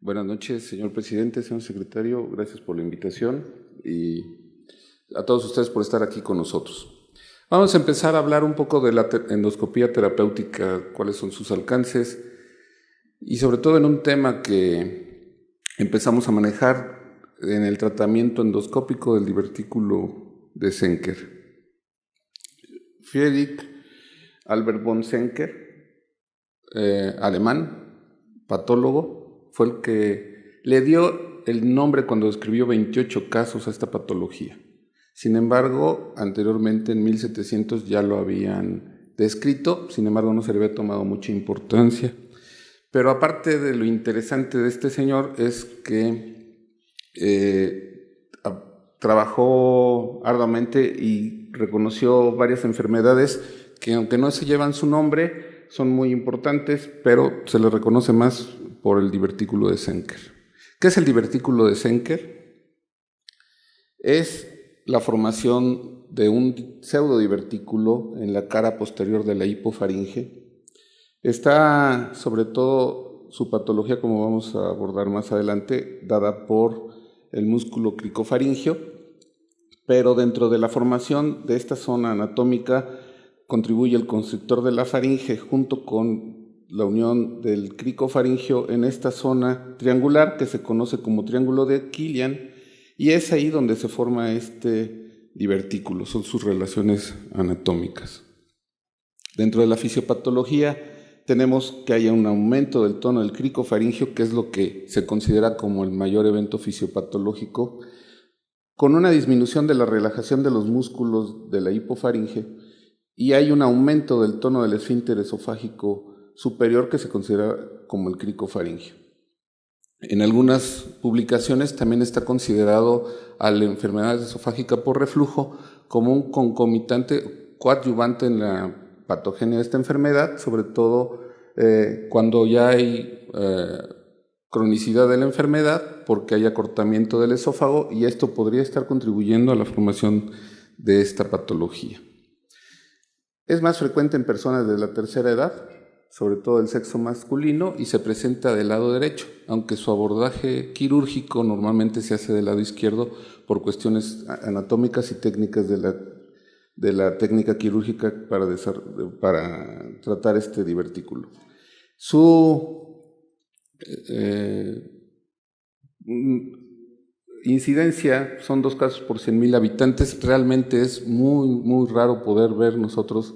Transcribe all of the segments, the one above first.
Buenas noches, señor presidente, señor secretario, gracias por la invitación y a todos ustedes por estar aquí con nosotros. Vamos a empezar a hablar un poco de la endoscopía terapéutica, cuáles son sus alcances y sobre todo en un tema que empezamos a manejar en el tratamiento endoscópico del divertículo de Zenker. Friedrich Albert von Zenker, alemán, patólogo, fue el que le dio el nombre cuando escribió 28 casos a esta patología. Sin embargo, anteriormente en 1700 ya lo habían descrito, sin embargo no se le había tomado mucha importancia. Pero aparte de lo interesante de este señor es que trabajó arduamente y reconoció varias enfermedades que, aunque no se llevan su nombre, son muy importantes, pero se le reconoce más por el divertículo de Zenker. ¿Qué es el divertículo de Zenker? Es la formación de un pseudodivertículo en la cara posterior de la hipofaringe. Está, sobre todo, su patología, como vamos a abordar más adelante, dada por el músculo cricofaringio, pero dentro de la formación de esta zona anatómica contribuye el constrictor de la faringe junto con la unión del cricofaringio en esta zona triangular que se conoce como triángulo de Killian, y es ahí donde se forma este divertículo, son sus relaciones anatómicas. Dentro de la fisiopatología tenemos que haya un aumento del tono del cricofaringio, que es lo que se considera como el mayor evento fisiopatológico, con una disminución de la relajación de los músculos de la hipofaringe, y hay un aumento del tono del esfínter esofágico superior que se considera como el cricofaringio. En algunas publicaciones también está considerado a la enfermedad esofágica por reflujo como un concomitante coadyuvante en la patogenia de esta enfermedad, sobre todo cuando ya hay cronicidad de la enfermedad porque hay acortamiento del esófago, y esto podría estar contribuyendo a la formación de esta patología. Es más frecuente en personas de la tercera edad, sobre todo del sexo masculino, y se presenta del lado derecho, aunque su abordaje quirúrgico normalmente se hace del lado izquierdo por cuestiones anatómicas y técnicas de la técnica quirúrgica para tratar este divertículo. Su incidencia son 2 casos por 100,000 habitantes. Realmente es muy raro poder ver nosotros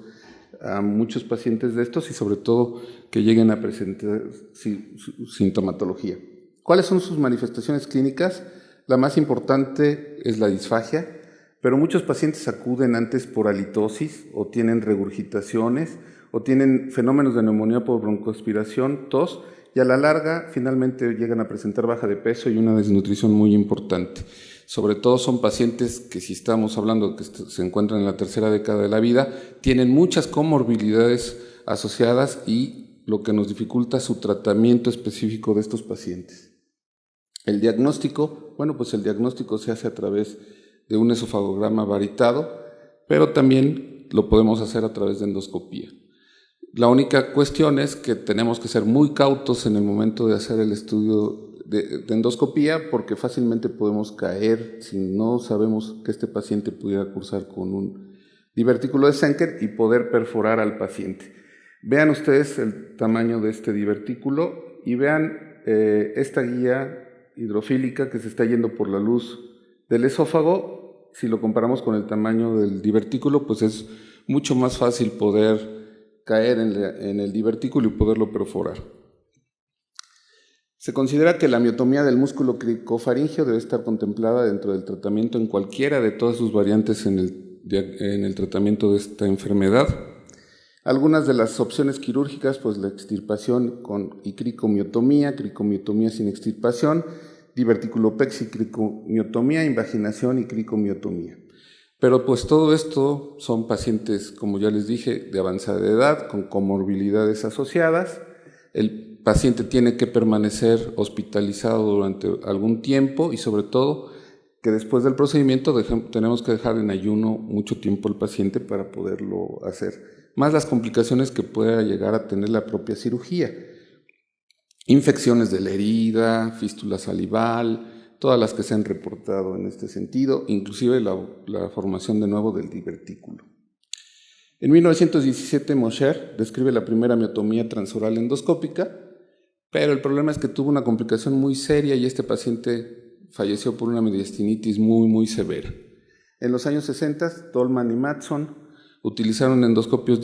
a muchos pacientes de estos y sobre todo que lleguen a presentar sintomatología. ¿Cuáles son sus manifestaciones clínicas? La más importante es la disfagia, pero muchos pacientes acuden antes por halitosis o tienen regurgitaciones o tienen fenómenos de neumonía por broncoaspiración, tos, y a la larga finalmente llegan a presentar baja de peso y una desnutrición muy importante. Sobre todo son pacientes que, si estamos hablando que se encuentran en la tercera década de la vida, tienen muchas comorbilidades asociadas y lo que nos dificulta su tratamiento específico de estos pacientes. El diagnóstico, bueno, pues el diagnóstico se hace a través de un esofagograma varitado, pero también lo podemos hacer a través de endoscopía. La única cuestión es que tenemos que ser muy cautos en el momento de hacer el estudio de endoscopía, porque fácilmente podemos caer si no sabemos que este paciente pudiera cursar con un divertículo de Zenker y poder perforar al paciente. Vean ustedes el tamaño de este divertículo y vean esta guía hidrofílica que se está yendo por la luz del esófago. Si lo comparamos con el tamaño del divertículo, pues es mucho más fácil poder caer en el divertículo y poderlo perforar. Se considera que la miotomía del músculo cricofaringio debe estar contemplada dentro del tratamiento en cualquiera de todas sus variantes en el tratamiento de esta enfermedad. Algunas de las opciones quirúrgicas, pues la extirpación y cricomiotomía sin extirpación, diverticulopexia y cricomiotomía, invaginación y cricomiotomía. Pero pues todo esto son pacientes, como ya les dije, de avanzada edad, con comorbilidades asociadas. El paciente tiene que permanecer hospitalizado durante algún tiempo y sobre todo que después del procedimiento tenemos que dejar en ayuno mucho tiempo al paciente para poderlo hacer, más las complicaciones que pueda llegar a tener la propia cirugía. infecciones de la herida, fístula salival, todas las que se han reportado en este sentido, inclusive la formación de nuevo del divertículo. En 1917 Mosher describe la primera miotomía transoral endoscópica, pero el problema es que tuvo una complicación muy seria y este paciente falleció por una mediastinitis muy severa. En los años 60, Tolman y Matson utilizaron endoscopios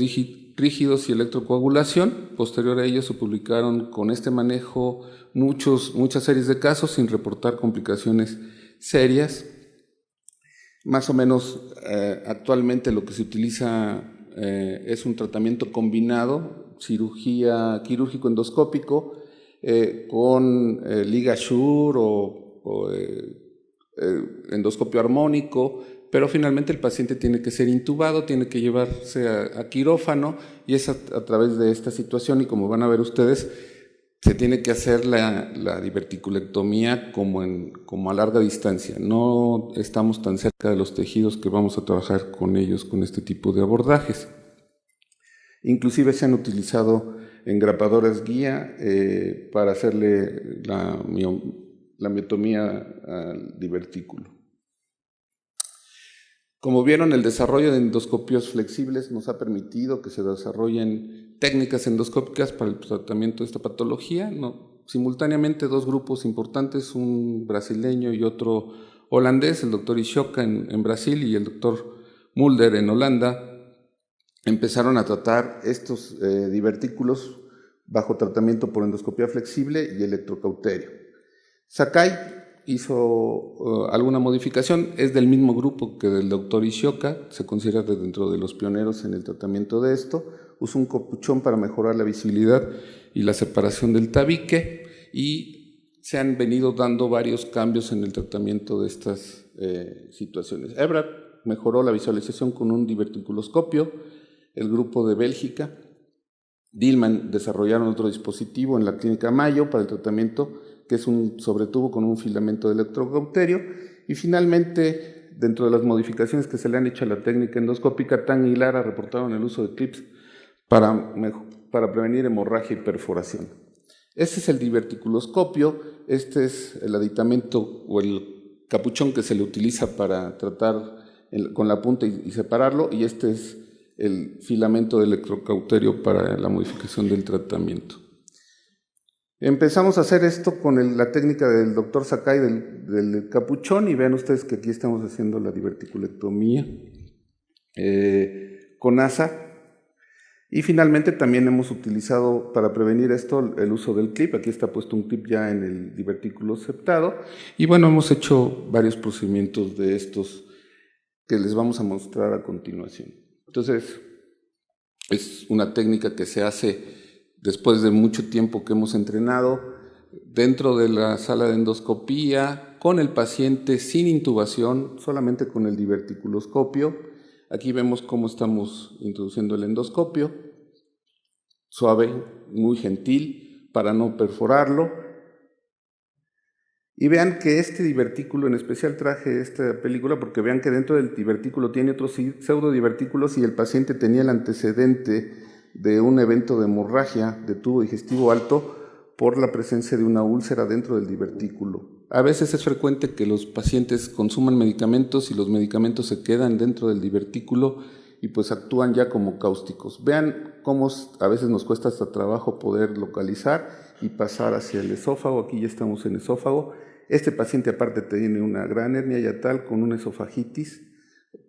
rígidos y electrocoagulación. Posterior a ello se publicaron con este manejo muchas series de casos sin reportar complicaciones serias. Más o menos actualmente lo que se utiliza es un tratamiento combinado, cirugía quirúrgico endoscópico con LigaSure o endoscopio armónico, pero finalmente el paciente tiene que ser intubado, tiene que llevarse a quirófano y es a través de esta situación, y como van a ver ustedes, se tiene que hacer la diverticulectomía como a larga distancia. No estamos tan cerca de los tejidos que vamos a trabajar con ellos con este tipo de abordajes. Inclusive se han utilizado engrapadoras guía para hacerle la miotomía al divertículo. Como vieron, el desarrollo de endoscopios flexibles nos ha permitido que se desarrollen técnicas endoscópicas para el tratamiento de esta patología. Simultáneamente, dos grupos importantes, un brasileño y otro holandés, el doctor Ishoka en Brasil y el doctor Mulder en Holanda, empezaron a tratar estos divertículos bajo tratamiento por endoscopía flexible y electrocauterio. Sakai hizo alguna modificación, es del mismo grupo que del doctor Ishoka, se considera dentro de los pioneros en el tratamiento de esto. Usó un capuchón para mejorar la visibilidad y la separación del tabique, y se han venido dando varios cambios en el tratamiento de estas situaciones. Ebrard mejoró la visualización con un diverticuloscopio. El grupo de Bélgica, Dillman, desarrollaron otro dispositivo en la clínica Mayo para el tratamiento, que es un sobretubo con un filamento de electrocauterio. Y finalmente, dentro de las modificaciones que se le han hecho a la técnica endoscópica, Tang y Lara reportaron el uso de clips para prevenir hemorragia y perforación. Este es el diverticuloscopio, este es el aditamento o el capuchón que se le utiliza para tratar con la punta y separarlo, y este es el filamento de electrocauterio para la modificación del tratamiento. Empezamos a hacer esto con la técnica del doctor Sakai del capuchón, y vean ustedes que aquí estamos haciendo la diverticulectomía con ASA. Y finalmente también hemos utilizado para prevenir esto el uso del clip. Aquí está puesto un clip ya en el divertículo septado. Y bueno, hemos hecho varios procedimientos de estos que les vamos a mostrar a continuación. Entonces, es una técnica que se hace después de mucho tiempo que hemos entrenado dentro de la sala de endoscopía, con el paciente sin intubación, solamente con el diverticuloscopio. Aquí vemos cómo estamos introduciendo el endoscopio, suave, muy gentil, para no perforarlo. Y vean que este divertículo, en especial traje esta película porque vean que dentro del divertículo tiene otros pseudodivertículos, y el paciente tenía el antecedente de un evento de hemorragia de tubo digestivo alto por la presencia de una úlcera dentro del divertículo. A veces es frecuente que los pacientes consuman medicamentos y los medicamentos se quedan dentro del divertículo y pues actúan ya como cáusticos. Vean cómo a veces nos cuesta hasta trabajo poder localizar y pasar hacia el esófago. Aquí ya estamos en esófago. Este paciente aparte tiene una gran hernia yatal con una esofagitis,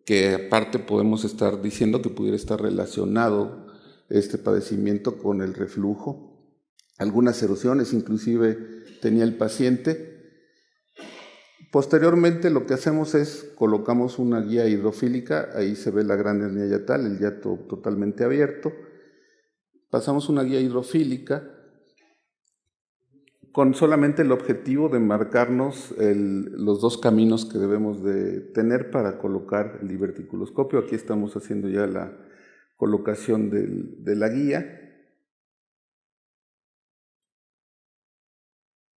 que aparte podemos estar diciendo que pudiera estar relacionado este padecimiento con el reflujo. Algunas erosiones inclusive tenía el paciente. Posteriormente lo que hacemos es colocamos una guía hidrofílica, ahí se ve la gran hernia yatal, el yato totalmente abierto. Pasamos una guía hidrofílica con solamente el objetivo de marcarnos los dos caminos que debemos de tener para colocar el diverticuloscopio. Aquí estamos haciendo ya la colocación de la guía.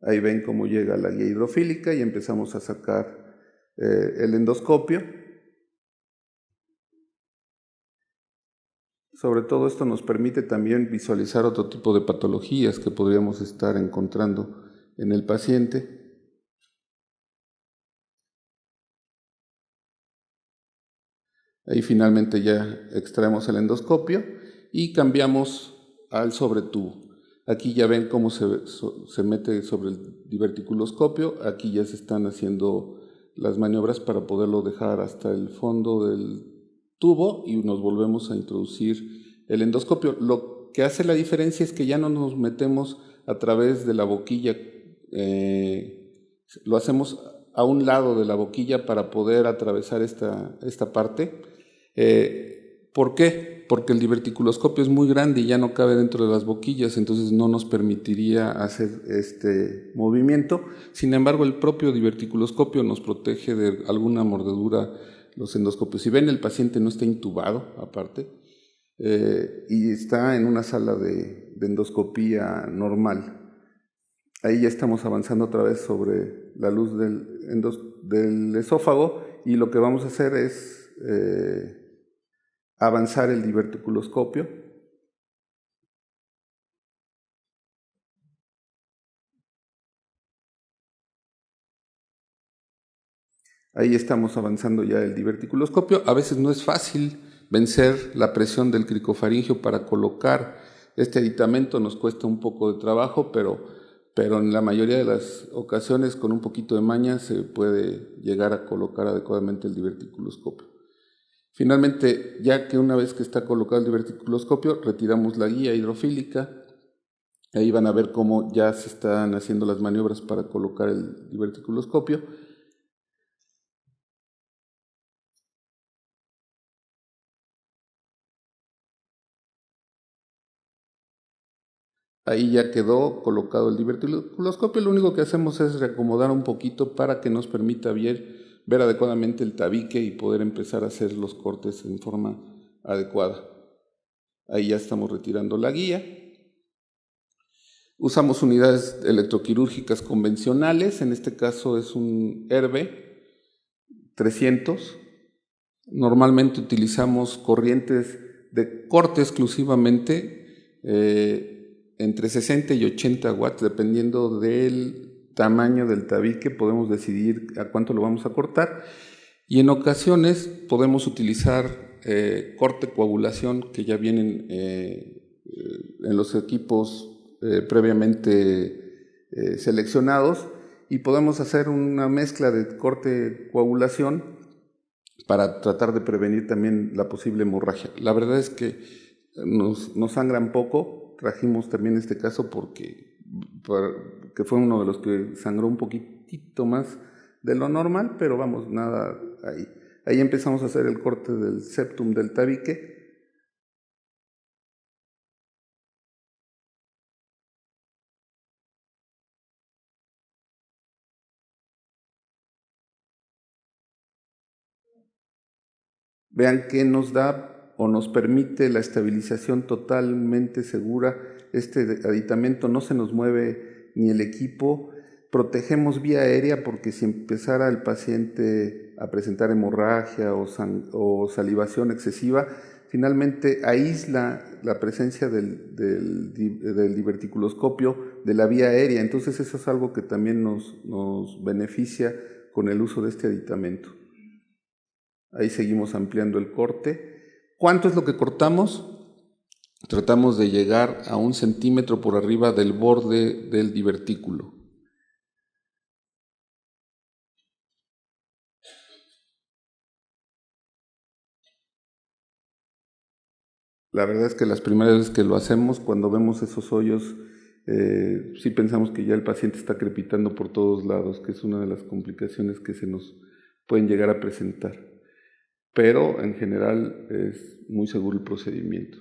Ahí ven cómo llega la guía hidrofílica y empezamos a sacar el endoscopio. Sobre todo esto nos permite también visualizar otro tipo de patologías que podríamos estar encontrando en el paciente. Ahí finalmente ya extraemos el endoscopio y cambiamos al sobretubo. Aquí ya ven cómo se mete sobre el diverticuloscopio. Aquí ya se están haciendo las maniobras para poderlo dejar hasta el fondo del tubo y nos volvemos a introducir el endoscopio. Lo que hace la diferencia es que ya no nos metemos a través de la boquilla, lo hacemos a un lado de la boquilla para poder atravesar esta parte. ¿Por qué? Porque el diverticuloscopio es muy grande y ya no cabe dentro de las boquillas, entonces no nos permitiría hacer este movimiento. Sin embargo, el propio diverticuloscopio nos protege de alguna mordedura los endoscopios. Si ven, el paciente no está intubado, aparte, y está en una sala de endoscopía normal. Ahí ya estamos avanzando otra vez sobre la luz del esófago y lo que vamos a hacer es avanzar el diverticuloscopio. Ahí estamos avanzando ya el diverticuloscopio. A veces no es fácil vencer la presión del cricofaringio para colocar este aditamento, nos cuesta un poco de trabajo, pero en la mayoría de las ocasiones con un poquito de maña se puede llegar a colocar adecuadamente el diverticuloscopio. Finalmente, ya que una vez que está colocado el diverticuloscopio, retiramos la guía hidrofílica. Ahí van a ver cómo ya se están haciendo las maniobras para colocar el diverticuloscopio. Ahí ya quedó colocado el diverticuloscopio. Lo único que hacemos es reacomodar un poquito para que nos permita ver adecuadamente el tabique y poder empezar a hacer los cortes en forma adecuada. Ahí ya estamos retirando la guía. Usamos unidades electroquirúrgicas convencionales, en este caso es un Herbe 300. Normalmente utilizamos corrientes de corte exclusivamente, entre 60 y 80 watts, dependiendo del tamaño del tabique, podemos decidir a cuánto lo vamos a cortar. Y en ocasiones podemos utilizar corte coagulación que ya vienen en los equipos previamente seleccionados, y podemos hacer una mezcla de corte coagulación para tratar de prevenir también la posible hemorragia. La verdad es que nos sangran poco. Trajimos también este caso porque fue uno de los que sangró un poquitito más de lo normal, pero vamos, nada ahí. Ahí empezamos a hacer el corte del septum del tabique. Vean que nos da o nos permite la estabilización totalmente segura. Este aditamento no se nos mueve ni el equipo. Protegemos vía aérea porque si empezara el paciente a presentar hemorragia o salivación excesiva, finalmente aísla la presencia del diverticuloscopio de la vía aérea. Entonces eso es algo que también nos beneficia con el uso de este aditamento. Ahí seguimos ampliando el corte. ¿Cuánto es lo que cortamos? Tratamos de llegar a 1 centímetro por arriba del borde del divertículo. La verdad es que las primeras veces que lo hacemos, cuando vemos esos hoyos, sí pensamos que ya el paciente está crepitando por todos lados, que es una de las complicaciones que se nos pueden llegar a presentar. Pero en general es muy seguro el procedimiento.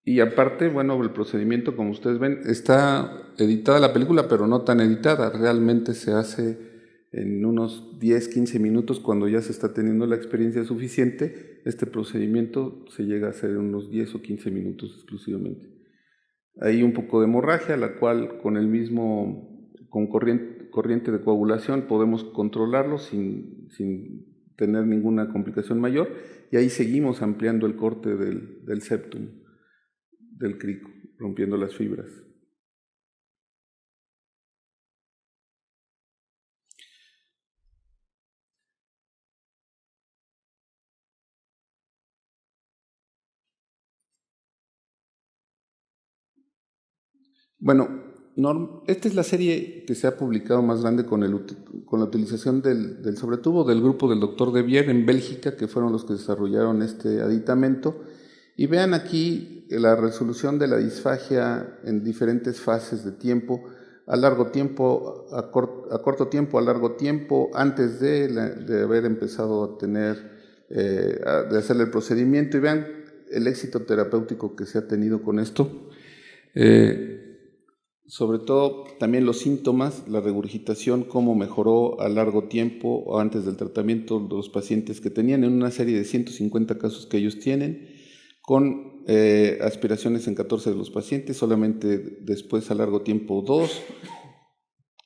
Y aparte, bueno, el procedimiento, como ustedes ven, está editada la película, pero no tan editada. Realmente se hace en unos 10, 15 minutos cuando ya se está teniendo la experiencia suficiente. Este procedimiento se llega a hacer en unos 10 o 15 minutos exclusivamente. Hay un poco de hemorragia, la cual con corriente de coagulación, podemos controlarlo sin tener ninguna complicación mayor, y ahí seguimos ampliando el corte del septum del crico, rompiendo las fibras. Bueno, esta es la serie que se ha publicado más grande con la utilización del sobretubo del grupo del doctor De Vier en Bélgica, que fueron los que desarrollaron este aditamento. Y vean aquí la resolución de la disfagia en diferentes fases de tiempo, a largo tiempo, a corto tiempo, a largo tiempo, antes de haber empezado a tener, de hacer el procedimiento. Y vean el éxito terapéutico que se ha tenido con esto. Sobre todo también los síntomas, la regurgitación, cómo mejoró a largo tiempo o antes del tratamiento los pacientes que tenían en una serie de 150 casos que ellos tienen, con aspiraciones en 14 de los pacientes, solamente después a largo tiempo 2,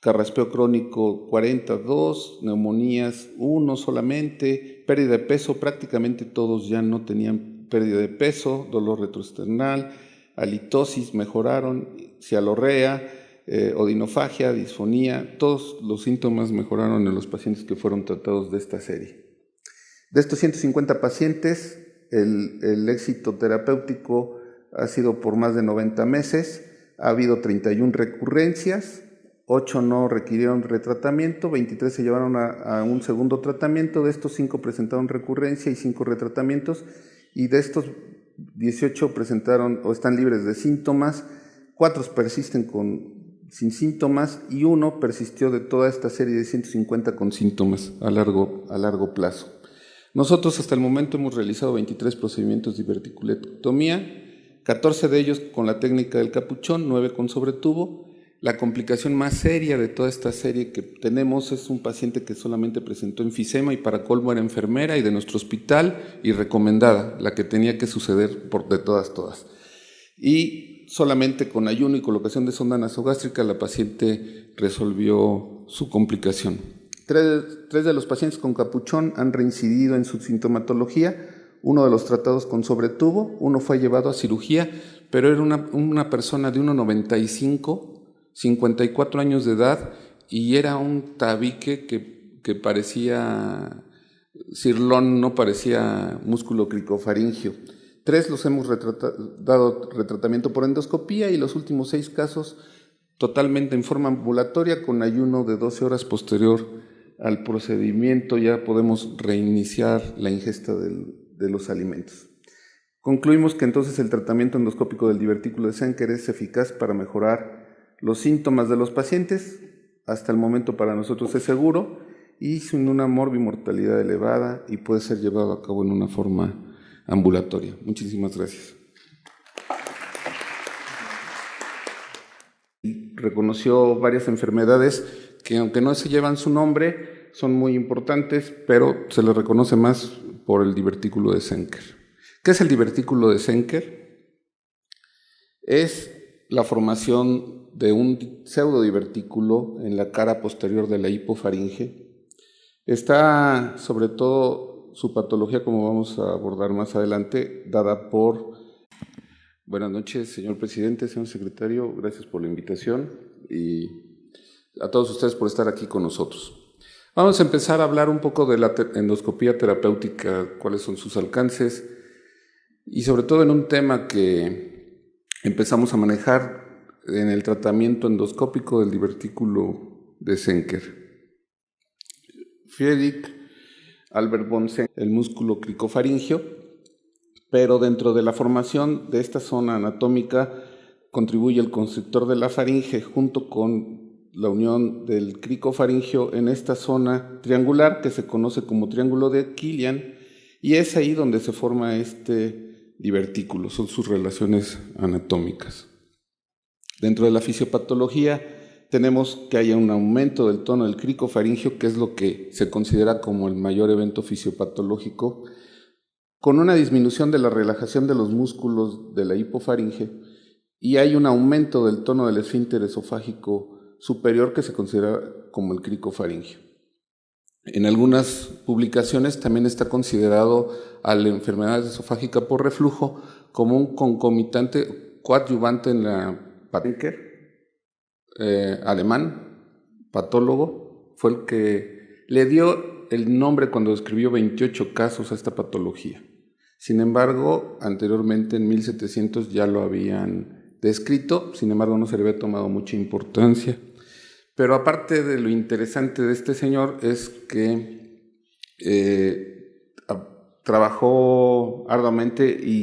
carraspeo crónico 42, neumonías 1 solamente, pérdida de peso, prácticamente todos ya no tenían pérdida de peso, dolor retroesternal, halitosis mejoraron, cialorrea, odinofagia, disfonía, todos los síntomas mejoraron en los pacientes que fueron tratados de esta serie. De estos 150 pacientes, el éxito terapéutico ha sido por más de 90 meses, ha habido 31 recurrencias, 8 no requirieron retratamiento, 23 se llevaron a un segundo tratamiento, de estos 5 presentaron recurrencia y 5 retratamientos, y de estos 18 presentaron o están libres de síntomas, 4 persisten sin síntomas y 1 persistió de toda esta serie de 150 con síntomas a largo plazo. Nosotros hasta el momento hemos realizado 23 procedimientos de diverticulectomía, 14 de ellos con la técnica del capuchón, 9 con sobretubo. La complicación más seria de toda esta serie que tenemos es un paciente que solamente presentó enfisema y para colmo era enfermera y de nuestro hospital y recomendada, la que tenía que suceder de todas. Y solamente con ayuno y colocación de sonda nasogástrica la paciente resolvió su complicación. 3 de los pacientes con capuchón han reincidido en su sintomatología, 1 de los tratados con sobretubo, 1 fue llevado a cirugía, pero era una persona de 1,95, 54 años de edad, y era un tabique que parecía cirlón, no parecía músculo cricofaringio. 3 los hemos dado retratamiento por endoscopía y los últimos 6 casos totalmente en forma ambulatoria con ayuno de 12 horas posterior al procedimiento. Ya podemos reiniciar la ingesta de los alimentos. Concluimos que entonces el tratamiento endoscópico del divertículo de Zenker es eficaz para mejorar los síntomas de los pacientes, hasta el momento para nosotros es seguro y sin una morbimortalidad elevada y puede ser llevado a cabo en una forma ambulatoria. Muchísimas gracias. Reconoció varias enfermedades que, aunque no se llevan su nombre, son muy importantes, pero se les reconoce más por el divertículo de Zenker. ¿Qué es el divertículo de Zenker? Es la formación de un pseudodivertículo en la cara posterior de la hipofaringe. Está, sobre todo, su patología, como vamos a abordar más adelante, dada por... Buenas noches, señor presidente, señor secretario, gracias por la invitación y a todos ustedes por estar aquí con nosotros. Vamos a empezar a hablar un poco de la endoscopía terapéutica, cuáles son sus alcances y sobre todo en un tema que empezamos a manejar en el tratamiento endoscópico del divertículo de Zenker. Friedrich Albert von Zenker, el músculo cricofaringio, pero dentro de la formación de esta zona anatómica contribuye el constrictor de la faringe junto con la unión del cricofaringio en esta zona triangular que se conoce como triángulo de Killian, y es ahí donde se forma este divertículo, son sus relaciones anatómicas. Dentro de la fisiopatología tenemos que haya un aumento del tono del cricofaringio, que es lo que se considera como el mayor evento fisiopatológico, con una disminución de la relajación de los músculos de la hipofaringe, y hay un aumento del tono del esfínter esofágico superior que se considera como el cricofaringio. En algunas publicaciones también está considerado a la enfermedad esofágica por reflujo como un concomitante coadyuvante en la alemán, patólogo, fue el que le dio el nombre cuando describió 28 casos a esta patología. Sin embargo, anteriormente en 1700 ya lo habían descrito, sin embargo no se le había tomado mucha importancia. Pero aparte de lo interesante de este señor es que trabajó arduamente y